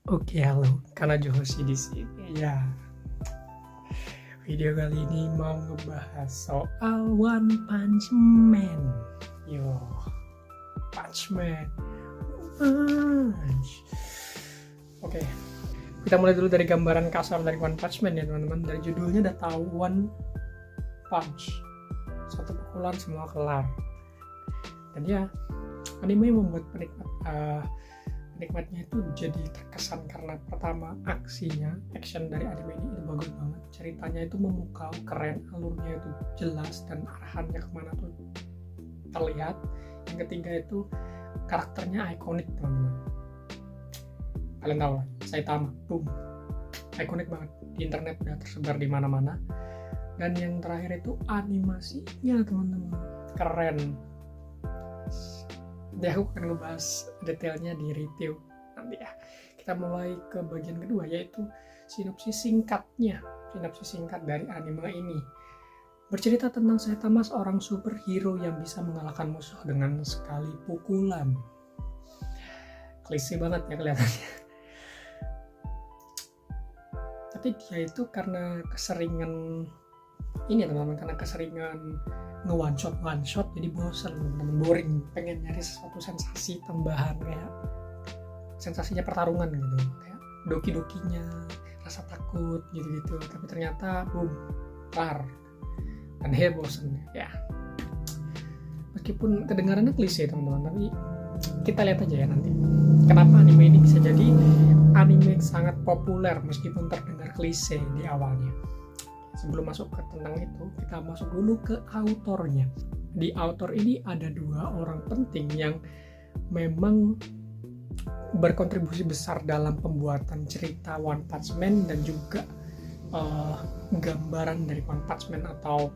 Oke, halo, Kanajo Hoshi di sini. Ya, video kali ini mau ngebahas soal One Punch Man. Yo, Punch Man, Punch. Oke, kita mulai dulu dari gambaran kasar dari One Punch Man ya teman-teman. Dari judulnya udah tahu One Punch, satu pukulan semua kelar. Dan ya, anime membuat penikmatnya itu jadi terkesan karena pertama action dari anime ini itu bagus banget, ceritanya itu memukau, keren, alurnya itu jelas dan arahannya kemana tuh terlihat. Yang ketiga itu karakternya ikonik teman-teman, kalian tahu lah, Saitama, boom, ikonik banget, di internet udah tersebar di mana-mana. Dan yang terakhir itu animasinya teman-teman, keren. Nanti aku akan ngebahas detailnya di review nanti ya. Kita mulai ke bagian kedua, yaitu sinopsis singkat dari anime ini. Bercerita tentang Saitama, seorang superhero yang bisa mengalahkan musuh dengan sekali pukulan. Klise banget ya kelihatannya. Tapi dia itu karena keseringan ini ya teman-teman, karena keseringan nge-one shot jadi bosan teman-teman, boring, pengen nyari sesuatu sensasi tambahan, kayak sensasinya pertarungan gitu, kayak doki-dokinya, rasa takut gitu-gitu. Tapi ternyata boom, kelar, dan dia bosan ya. Meskipun kedengarannya klise teman-teman, tapi kita lihat aja ya nanti kenapa anime ini bisa jadi anime yang sangat populer meskipun terdengar klise di awalnya. Sebelum masuk ke tentang itu, kita masuk dulu ke autornya. Di autor ini ada dua orang penting yang memang berkontribusi besar dalam pembuatan cerita One Punch Man dan juga gambaran dari One Punch Man atau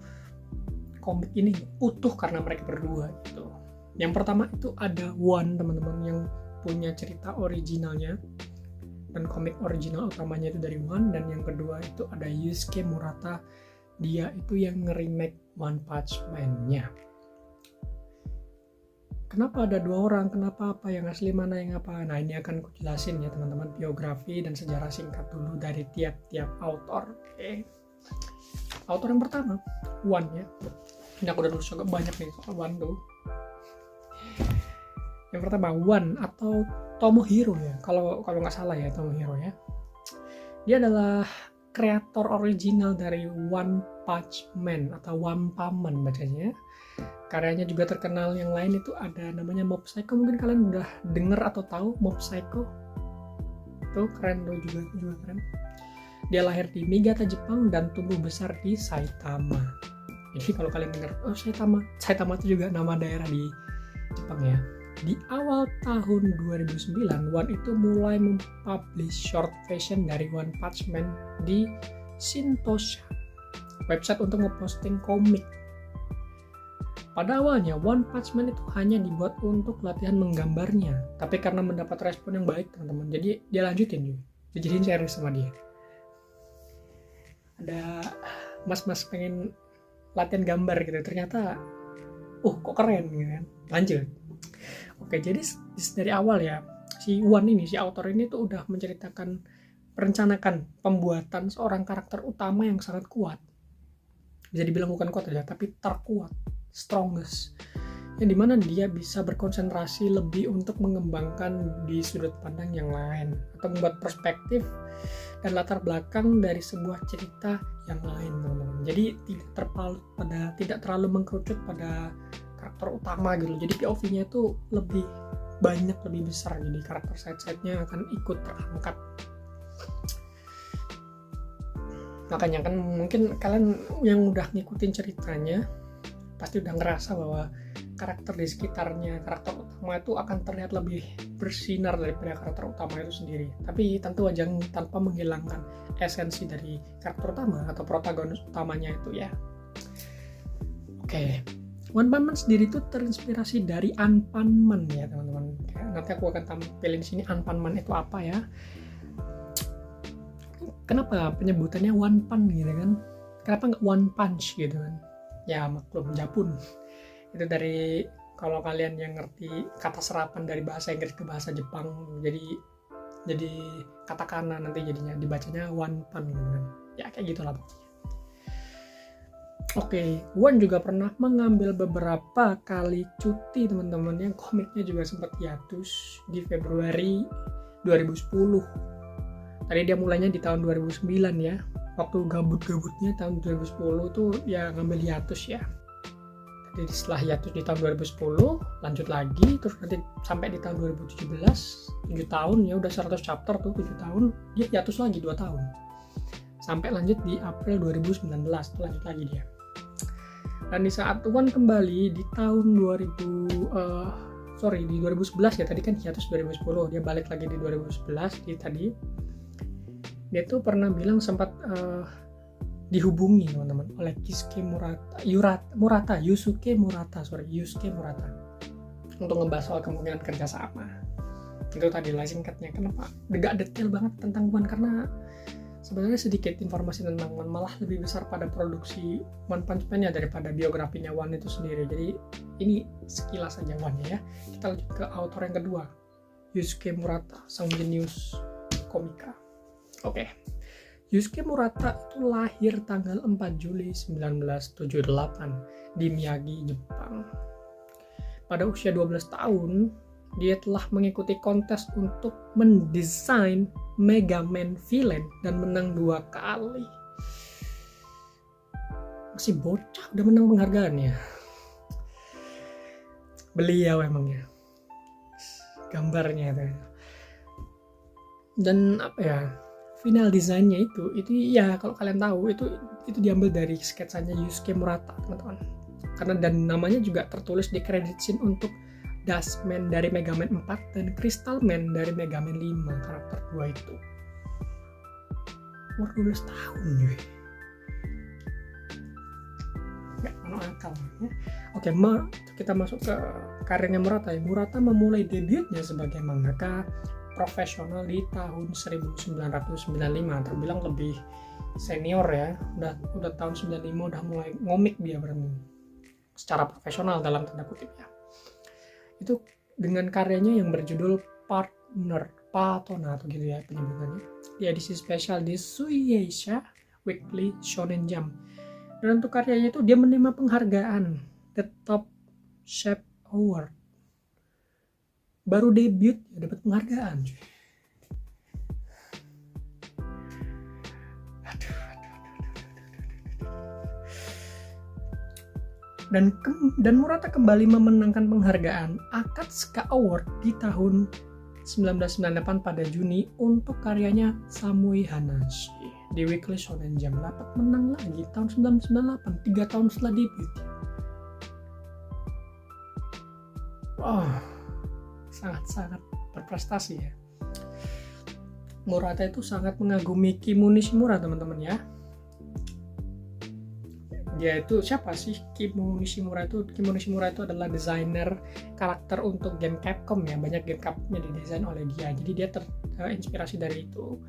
komik ini utuh karena mereka berdua gitu. Yang pertama itu ada One, teman-teman, yang punya cerita originalnya dan komik original utamanya itu dari One. Dan yang kedua itu ada Yusuke Murata, dia itu yang nge-remake One Punch Man-nya. Kenapa ada dua orang, kenapa apa yang asli, mana yang apa? Nah, ini akan aku jelasin ya teman-teman, biografi dan sejarah singkat dulu dari tiap-tiap autor. Oke. Autor yang pertama, One ya. Ini aku udah nulis agak banyak nih soal One tuh. Yang pertama One atau Tomohiro ya, kalau nggak salah ya, Tomohiro ya. Dia adalah kreator original dari One Punch Man atau One Punch Man bacanya. Karyanya juga terkenal, yang lain itu ada namanya Mob Psycho, mungkin kalian udah denger atau tahu Mob Psycho. Tuh keren tuh, juga keren. Dia lahir di Niigata, Jepang dan tumbuh besar di Saitama. Jadi kalau kalian dengar, oh Saitama itu juga nama daerah di Jepang ya. Di awal tahun 2009, One itu mulai mempublish short version dari One Punch Man di Shintosha, website untuk ngeposting komik. Pada awalnya, One Punch Man itu hanya dibuat untuk latihan menggambarnya, tapi karena mendapat respon yang baik teman-teman, jadi dia lanjutin juga, dijadiin series sama dia. Ada mas-mas pengen latihan gambar gitu, ternyata kok keren gitu kan, lanjut. Oke, jadi dari awal ya, si author ini tuh udah merencanakan pembuatan seorang karakter utama yang sangat kuat. Bisa dibilang bukan kuat aja, tapi terkuat, strongest. Yang dimana dia bisa berkonsentrasi lebih untuk mengembangkan di sudut pandang yang lain, atau membuat perspektif dan latar belakang dari sebuah cerita yang lain, teman-teman. Jadi tidak terlalu mengkerucut pada karakter utama gitu. Jadi POV-nya itu lebih banyak, lebih besar. Jadi karakter side-side-nya akan ikut terangkat. Makanya kan mungkin kalian yang udah ngikutin ceritanya pasti udah ngerasa bahwa karakter di sekitarnya karakter utama itu akan terlihat lebih bersinar daripada karakter utama itu sendiri. Tapi tentu aja tanpa menghilangkan esensi dari karakter utama atau protagonis utamanya itu ya. Oke. One Punch Man sendiri itu terinspirasi dari Anpanman ya teman-teman. Nanti aku akan tampilin di sini Anpanman itu apa ya. Kenapa penyebutannya One Punch gitu kan? Kenapa nggak One Punch gitu kan? Ya maklum Japun. Itu kalau kalian yang ngerti kata serapan dari bahasa Inggris ke bahasa Jepang, jadi jadi katakana nanti jadinya dibacanya One Pan gitu kan. Ya kayak gitulah pokoknya. Oke, Wan juga pernah mengambil beberapa kali cuti teman-teman, yang komiknya juga sempat hiatus di Februari 2010. Tadi dia mulainya di tahun 2009 ya, waktu gabut-gabutnya tahun 2010 tuh ya ngambil hiatus ya. Jadi setelah hiatus di tahun 2010 lanjut lagi, terus nanti sampai di tahun 2017 7 tahun ya, udah 100 chapter tuh 7 tahun, dia hiatus lagi 2 tahun sampai lanjut di April 2019 tuh lanjut lagi dia. Dan di saat Wan kembali di tahun 2011 ya, tadi kan hiatus 2010, dia balik lagi di 2011 di tadi. Dia tuh pernah bilang sempat dihubungi teman-teman oleh Yusuke Murata untuk ngebahas soal kemungkinan kerjasama. Itu tadi lah singkatnya. Kenapa? Gak detail banget tentang Wan, karena sebenarnya sedikit informasi tentang Wan, malah lebih besar pada produksi One Punch Man ya daripada biografinya Wan itu sendiri. Jadi ini sekilas saja Wan ya. Kita lanjut ke author yang kedua, Yusuke Murata, sang jenius komika. Oke. Yusuke Murata itu lahir tanggal 4 Juli 1978 di Miyagi, Jepang. Pada usia 12 tahun, dia telah mengikuti kontes untuk mendesain Mega Man villain dan menang 2 kali. Masih bocah udah menang penghargaan ya. Beliau emangnya. Gambarnya itu. Dan apa ya? Final desainnya itu ya kalau kalian tahu itu diambil dari sketsanya Yusuke Murata, teman-teman. Karena dan namanya juga tertulis di credit scene untuk Dustman dari Mega Man 4 dan Crystal Man dari Mega Man 5, karakter 2 itu. Umur 12 tahun cuy. Gak mana akal ya. Oke, kita masuk ke karirnya Murata ya. Murata memulai debutnya sebagai mangaka profesional di tahun 1995, terbilang lebih senior ya. Udah tahun 95 udah mulai ngomik dia berani secara profesional dalam tanda kutip ya. Itu dengan karyanya yang berjudul Patona atau gitu ya penyebutannya, di edisi spesial di Shueisha Weekly Shonen Jump. Dan untuk karyanya itu dia menerima penghargaan The Top Chef Award. Baru debut ya dapat penghargaan cuy. Dan Murata kembali memenangkan penghargaan Akatsuka Award di tahun 1998 pada Juni untuk karyanya Samui Hanashi di Weekly Shonen Jump. Dapat menang lagi tahun 1998, 3 tahun setelah debut. Wow, sangat-sangat berprestasi ya. Murata itu sangat mengagumi Kimu Nishimura, teman-teman ya. Dia itu siapa sih Kimu Nishimura itu? Kimu Nishimura itu adalah desainer karakter untuk game Capcom ya. Banyak game Capcom yang didesain oleh dia. Jadi dia terinspirasi dari itu.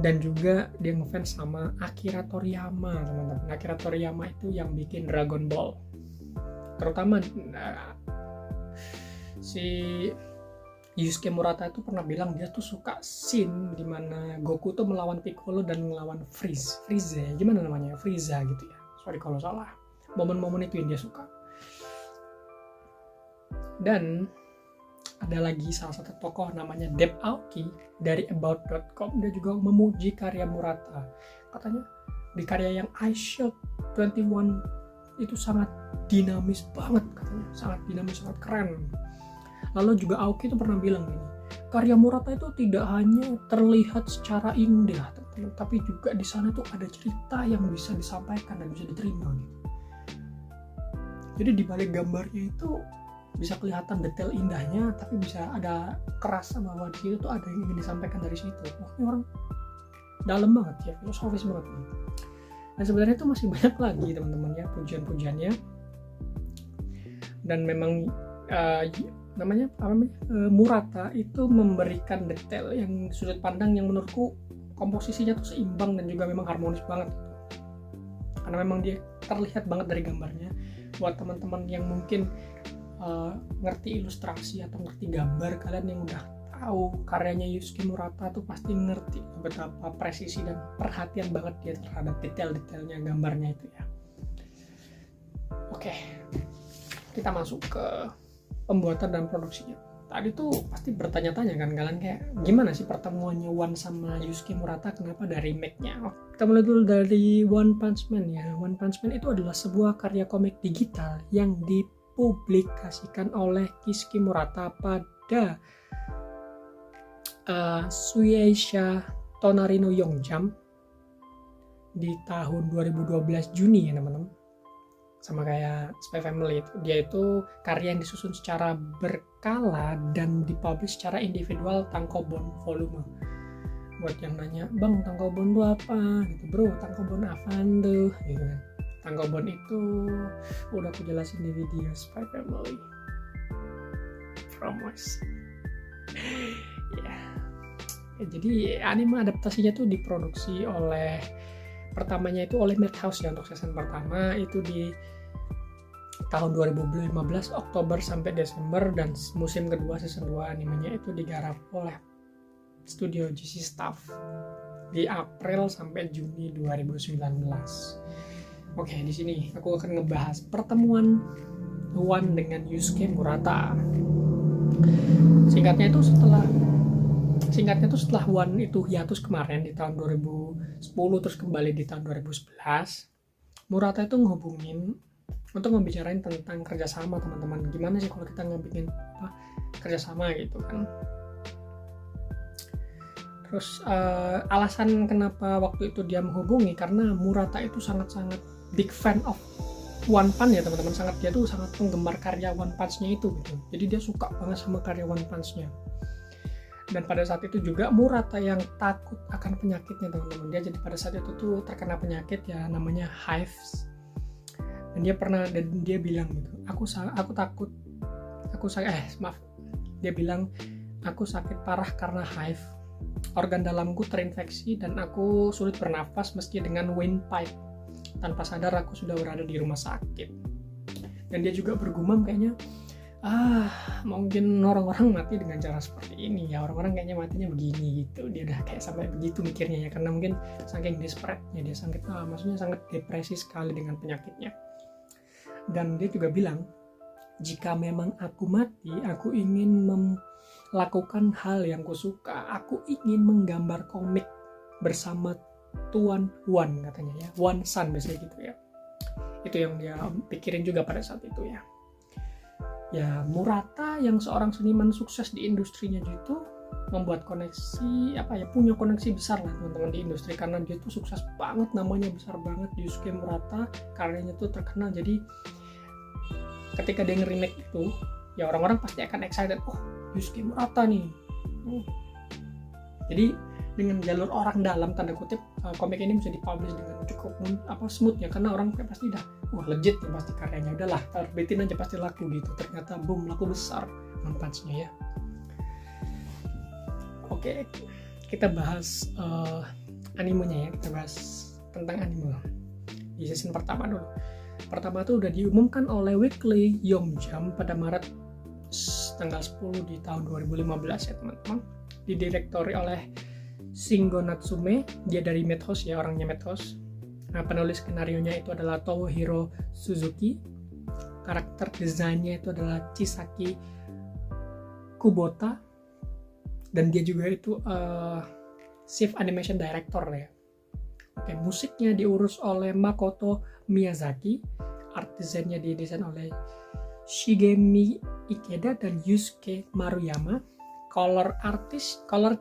Dan juga dia ngefans sama Akira Toriyama, teman-teman. Akira Toriyama itu yang bikin Dragon Ball. Terutama si Yusuke Murata itu pernah bilang dia tuh suka scene di mana Goku tuh melawan Piccolo dan melawan Frieza ya, gimana namanya? Frieza gitu ya. Sorry kalau salah. Momen-momen itu yang dia suka. Dan ada lagi salah satu tokoh namanya Deb Aoki dari About.com. Dia juga memuji karya Murata. Katanya di karya yang I Shot 21 itu sangat dinamis banget katanya. Sangat dinamis, sangat keren. Lalu juga Aoki itu pernah bilang gini, karya Murata itu tidak hanya terlihat secara indah, teman-teman, tapi juga di sana tuh ada cerita yang bisa disampaikan dan bisa diterima gitu. Jadi di balik gambarnya itu bisa kelihatan detail indahnya, tapi bisa ada kerasa bahwa di situ tuh ada yang ingin disampaikan dari situ. Wah, ini orang dalam banget ya, filosofis banget gitu. Dan sebenarnya itu masih banyak lagi teman-teman ya pujian-pujiannya. Dan memang Murata itu memberikan detail yang sudut pandang yang menurutku komposisinya tuh seimbang dan juga memang harmonis banget gitu. Karena memang dia terlihat banget dari gambarnya. Buat teman-teman yang mungkin ngerti ilustrasi atau ngerti gambar, kalian yang udah tahu karyanya Yusuke Murata tuh pasti ngerti betapa presisi dan perhatian banget dia terhadap detail-detailnya gambarnya itu ya. Oke, kita masuk ke pembuatan dan produksinya. Tadi tuh pasti bertanya-tanya kan kalian, kayak gimana sih pertemuannya One sama Yusuke Murata, kenapa dari remake-nya? Kita mulai dulu dari One Punch Man ya. One Punch Man itu adalah sebuah karya komik digital yang dipublikasikan oleh Yusuke Murata pada Shueisha Tonari no Yongjam di tahun 2012 Juni ya teman-teman. Sama kayak Spy Family itu, dia itu karya yang disusun secara berkala dan dipublish secara individual tankobon volume. Buat yang nanya, bang tankobon itu apa? Gitu, bro tankobon apaan tuh? Gitu kan. Tankobon itu udah aku jelasin di video Spy Family. Promosi. Ya. Jadi anime adaptasinya tuh diproduksi oleh, pertamanya itu oleh Madhouse ya untuk season pertama itu di tahun 2015 Oktober sampai Desember, dan musim kedua season 2 animenya itu digarap oleh studio GC Staff di April sampai Juni 2019. Oke, di sini aku akan ngebahas pertemuan One dengan Yusuke Murata. Singkatnya itu setelah One itu hiatus kemarin di tahun 2010 terus kembali di tahun 2011, Murata itu ngehubungin untuk membicarain tentang kerjasama teman-teman. Gimana sih kalau kita ngebikin kerjasama gitu kan. Terus alasan kenapa waktu itu dia menghubungi, karena Murata itu sangat-sangat big fan of One Punch ya teman-teman. Dia tuh sangat penggemar karya One Punch-nya itu gitu. Jadi dia suka banget sama karya One Punch-nya. Dan pada saat itu juga Murata yang takut akan penyakitnya teman-teman. Dia jadi pada saat itu tuh terkena penyakit ya namanya hives. Dan dia bilang gitu, dia bilang aku sakit parah karena hive. Organ dalamku terinfeksi dan aku sulit bernafas meski dengan windpipe. Tanpa sadar aku sudah berada di rumah sakit. Dan dia juga bergumam kayaknya, mungkin orang-orang mati dengan cara seperti ini ya, orang-orang kayaknya matinya begini gitu. Dia udah kayak sampai begitu mikirnya ya, karena mungkin saking desperate-nya dia sangat depresi sekali dengan penyakitnya. Dan dia juga bilang, jika memang aku mati, aku ingin melakukan hal yang kusuka. Aku ingin menggambar komik bersama Tuan One katanya ya, One San biasanya gitu ya. Itu yang dia pikirin juga pada saat itu ya. Ya Murata yang seorang seniman sukses di industrinya gitu membuat punya koneksi besar lah teman-teman di industri, karena dia tuh sukses banget, namanya besar banget. Yusuke Murata karyanya tuh terkenal. Jadi ketika dia nge-remake itu ya orang-orang pasti akan excited, Yusuke Murata nih. Jadi dengan jalur orang dalam tanda kutip, komik ini bisa dipublish dengan cukup smooth ya, karena orang pasti udah legit ya pasti karyanya, udahlah terbitin aja pasti laku gitu. Ternyata boom, laku besar manfaatnya ya. Oke, kita bahas animenya ya, kita bahas tentang anime di season pertama dulu. Pertama tuh udah diumumkan oleh Weekly Yongjam pada Maret tanggal 10 di tahun 2015 ya teman-teman. Didirektori oleh Shingo Natsume, dia dari Madhouse ya, orangnya Madhouse. Nah, penulis skenarionya itu adalah Tomohiro Suzuki. Karakter desainnya itu adalah Chisaki Kubota. Dan dia juga itu Chief Animation Director ya. Oke, musiknya diurus oleh Makoto Miyazaki. Art desainnya didesain oleh Shigemi Ikeda dan Yusuke Maruyama. Color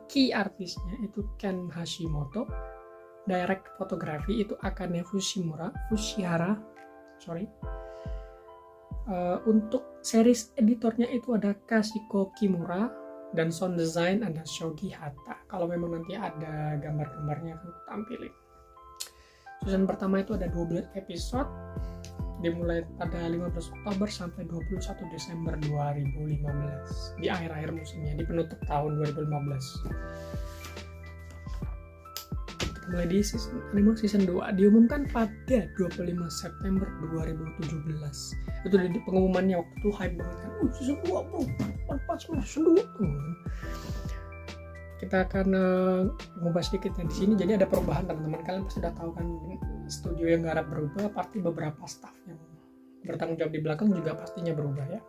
key artisnya itu Ken Hashimoto. Direct fotografi itu Akane Fushihara. Untuk series editornya itu ada Kashiko Kimura, dan sound design ada Shogi Hata. Kalau memang nanti ada gambar-gambarnya akan tampilin. Season pertama itu ada 12 episode, dimulai pada 15 Oktober sampai 21 Desember 2015 di akhir-akhir musimnya, di penutup tahun 2015. Mulai di season 2 diumumkan pada 25 September 2017. Itu di pengumumannya waktu itu hype banget kan. Season 2 bro, One Punch Man season 2. kita akan ngubah sedikit ya di sini. Jadi ada perubahan teman-teman, kalian pasti sudah tahu kan, studio yang garap berubah, pasti beberapa staff yang bertanggung jawab di belakang juga pastinya berubah ya.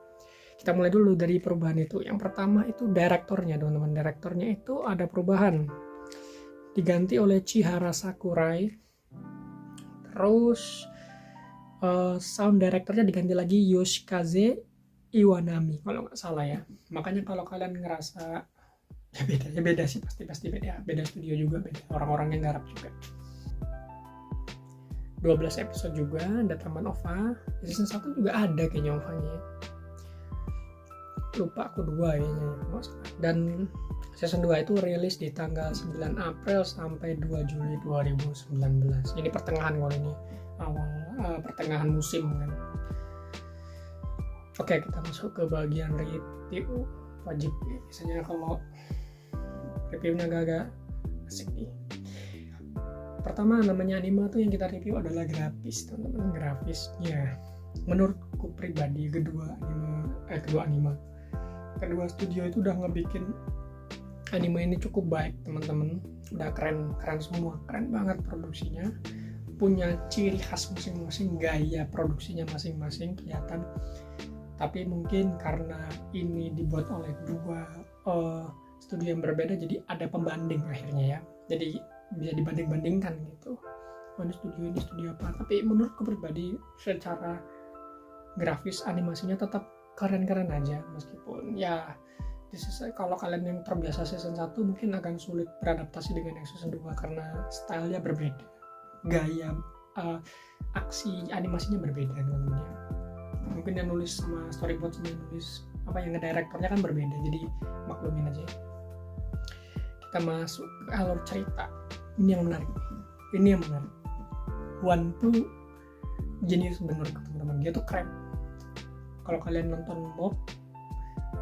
Kita mulai dulu dari perubahan itu. Yang pertama itu direktornya teman-teman. Direktornya itu ada perubahan, diganti oleh Chihara Sakurai. Terus sound directornya diganti lagi Yoshikaze Iwanami kalau nggak salah ya. Makanya kalau kalian ngerasa ya beda sih, pasti beda studio juga, beda orang-orang yang garap juga. 12 episode juga ada Taman OVA. Di season 1 juga ada kayaknya OVA-nya, lupa aku 2 kayaknya. Dan season 2 itu rilis di tanggal 9 April sampai 2 Juli 2019. Ini pertengahan, kalau ini awal pertengahan musim kan. Oke, kita masuk ke bagian review. Wajib ya, biasanya kalau reviewnya agak asik nih. Pertama, namanya anime tuh yang kita review adalah grafis teman-teman. Grafisnya menurutku pribadi kedua studio itu udah ngebikin anime ini cukup baik teman-teman. Udah keren semua, keren banget produksinya, punya ciri khas masing-masing, gaya produksinya masing-masing kelihatan. Tapi mungkin karena ini dibuat oleh dua studio yang berbeda, jadi ada pembanding akhirnya ya, jadi bisa dibanding-bandingkan gitu. Oh, ini studio apa. Tapi menurutku pribadi secara grafis animasinya tetap keren-keren aja, meskipun ya kalau kalian yang terbiasa season 1 mungkin akan sulit beradaptasi dengan yang season 2 karena stylenya berbeda, gaya aksi animasinya berbeda teman-teman ya. Mungkin yang nulis sama storyboard sama yang nulis yang ngedirektornya kan berbeda, jadi maklumin aja. Kita masuk ke alur cerita. Ini yang menarik. One tuh jenius bener teman-teman, dia tuh keren. Kalau kalian nonton Mob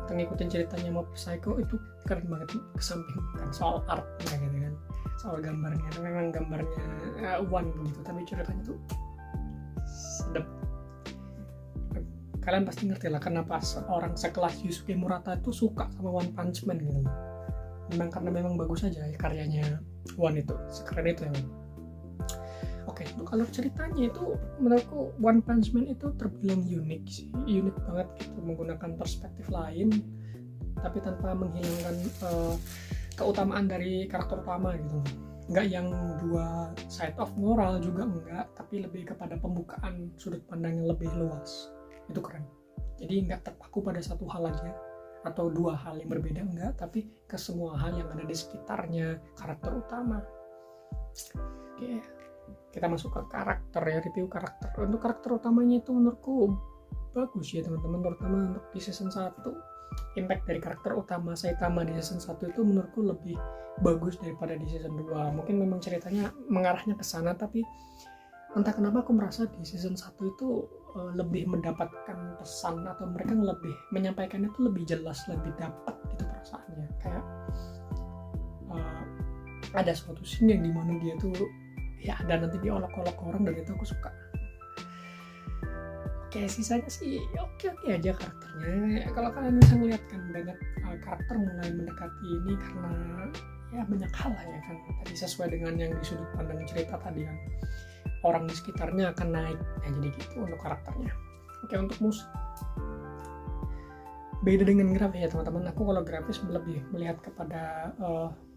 atau ngikutin ceritanya Mob Psycho, itu keren banget. Kesampingkan soal artnya gitu kan, soal gambarnya, memang gambarnya One gitu, tapi ceritanya tuh sedap. Kalian pasti ngerti lah kenapa seorang sekelas Yusuke Murata itu suka sama One Punch Man gitu. Memang karena memang bagus aja ya karyanya One itu, sekeren itu emang. Oke, untuk alur ceritanya itu menurutku One Punch Man itu terbilang unik banget gitu, menggunakan perspektif lain tapi tanpa menghilangkan keutamaan dari karakter utama gitu. Nggak yang dua side of moral juga enggak, tapi lebih kepada pembukaan sudut pandang yang lebih luas. Itu keren. Jadi nggak terpaku pada satu hal aja atau dua hal yang berbeda, enggak, tapi ke semua hal yang ada di sekitarnya karakter utama. Oke, kita masuk ke karakter ya, review karakter. Untuk karakter utamanya itu menurutku bagus ya teman-teman, terutama untuk di season 1. Impact dari karakter utama Saitama di season 1 itu menurutku lebih bagus daripada di season 2. Mungkin memang ceritanya mengarahnya ke sana, tapi entah kenapa aku merasa di season 1 itu lebih mendapatkan pesan, atau mereka lebih menyampaikannya itu lebih jelas, lebih dapat gitu perasaannya. Kayak ada suatu scene yang dimana dia tuh ya ada nanti diolok-olok orang, dan itu aku suka. Oke, sisanya sih oke aja karakternya. Kalau kalian bisa ngeliat kan banyak karakter mulai mendekati ini karena ya banyak hal lah ya kan, tadi sesuai dengan yang di sudut pandang cerita tadi kan, orang di sekitarnya akan naik ya, jadi gitu untuk karakternya. Oke, untuk musik beda dengan grafis ya teman-teman. Aku kalau grafis lebih melihat kepada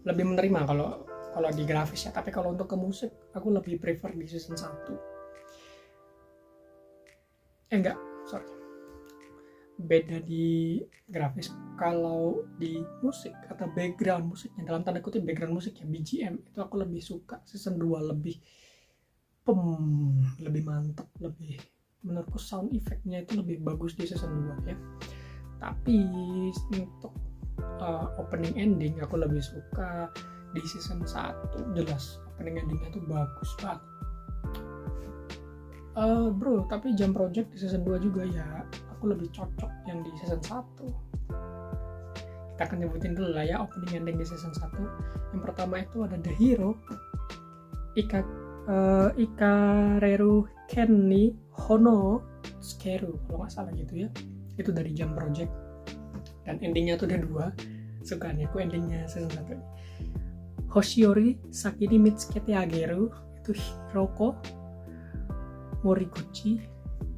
lebih menerima kalau di grafis ya, tapi kalau untuk ke musik aku lebih prefer di season 1. Beda di grafis. Kalau di musik atau background musiknya, dalam tanda kutip background musiknya, BGM, itu aku lebih suka season 2, lebih mantap, lebih menurutku sound effect-nya itu lebih bagus di season 2 ya. Tapi untuk opening ending aku lebih suka di season 1. Jelas opening endingnya tuh bagus banget. Bro, tapi Jump Project di season 2 juga ya, aku lebih cocok yang di season 1. Kita akan nyebutin dulu lah ya opening ending di season 1. Yang pertama itu ada The Hero, Ikareru Kenni Hono Tsukeru kalau nggak salah gitu ya. Itu dari Jump Project, dan endingnya tuh ada 2. suka nih aku endingnya season 1 ini. Hoshiori Sakini Mitsukete Ageru, itu Hiroko Moriguchi,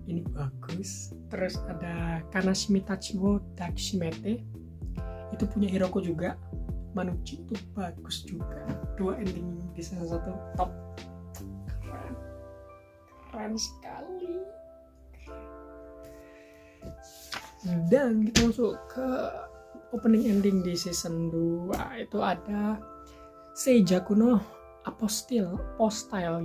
ini bagus. Terus ada Kanashimi Tachiwo Dakishimete, itu punya Hiroko juga. Manuchi itu bagus juga. Dua ending di season 1 top. Keren sekali. Dan kita masuk ke opening ending di season 2. Itu ada Seijaku no Apostile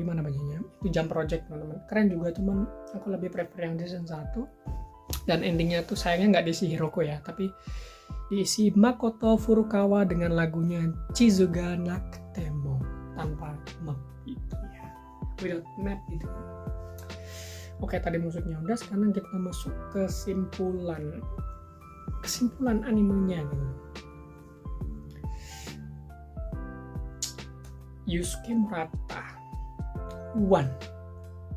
gimana bacanya? Itu Jump Project teman-teman. Keren juga teman. Aku lebih prefer yang di season 1. Dan endingnya tuh sayangnya nggak diisi Hiroko ya, tapi diisi Makoto Furukawa dengan lagunya Chizuga Nakatemo tanpa map gitu ya, without map gitu. Oke, tadi musiknya udah, sekarang kita masuk kesimpulan animenya gitu. Yusuke Murata one,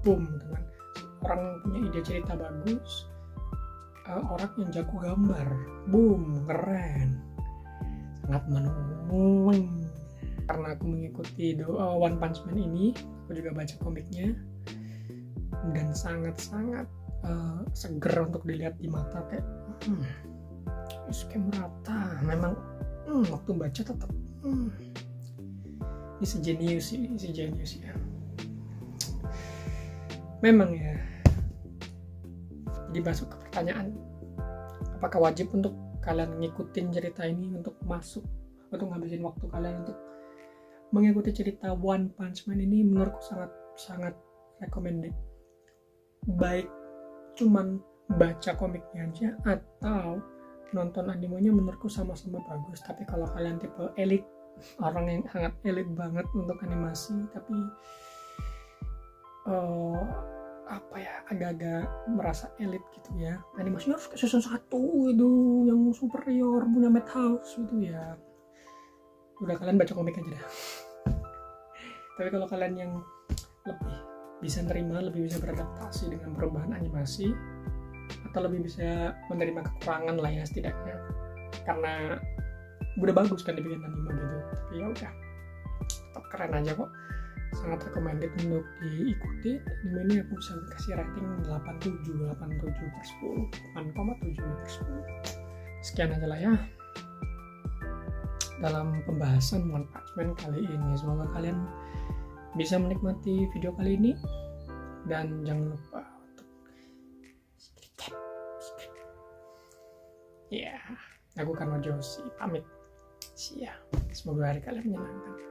boom teman. Orang punya ide cerita bagus, orang yang jago gambar, boom, keren, sangat menolong. Karena aku mengikuti One Punch Man ini, aku juga baca komiknya dan sangat-sangat seger untuk dilihat di mata. Kayak Yusuke Murata memang waktu baca tetap ini sejenius ya memang ya. Jadi masuk ke pertanyaan, apakah wajib untuk kalian ngikutin cerita ini untuk ngabisin waktu kalian untuk mengikuti cerita One Punch Man ini? Menurutku sangat recommended. Baik cuman baca komiknya aja atau nonton animenya, menurutku sama-sama bagus. Tapi kalau kalian tipe elit, orang yang sangat elit banget untuk animasi, tapi agak-agak merasa elit gitu ya, animasinya harus ke season 1 itu yang superior, punya Madhouse gitu ya, udah kalian baca komik aja dah. Tapi kalau kalian yang lebih bisa nerima, lebih bisa beradaptasi dengan perubahan animasi, atau lebih bisa menerima kekurangan lah ya setidaknya, karena udah bagus kan dibikin anime gitu, tapi ya udah tetap keren aja kok. Sangat recommended untuk diikuti. Anime ini aku bisa kasih rating 8,7 per 10, 8,7 per 10. Sekian aja lah ya dalam pembahasan One Punch Man kali ini. Semoga kalian bisa menikmati video kali ini, dan jangan lupa untuk subscribe. Ya, aku Karma Joshi pamit. Semoga hari kalian menyenangkan.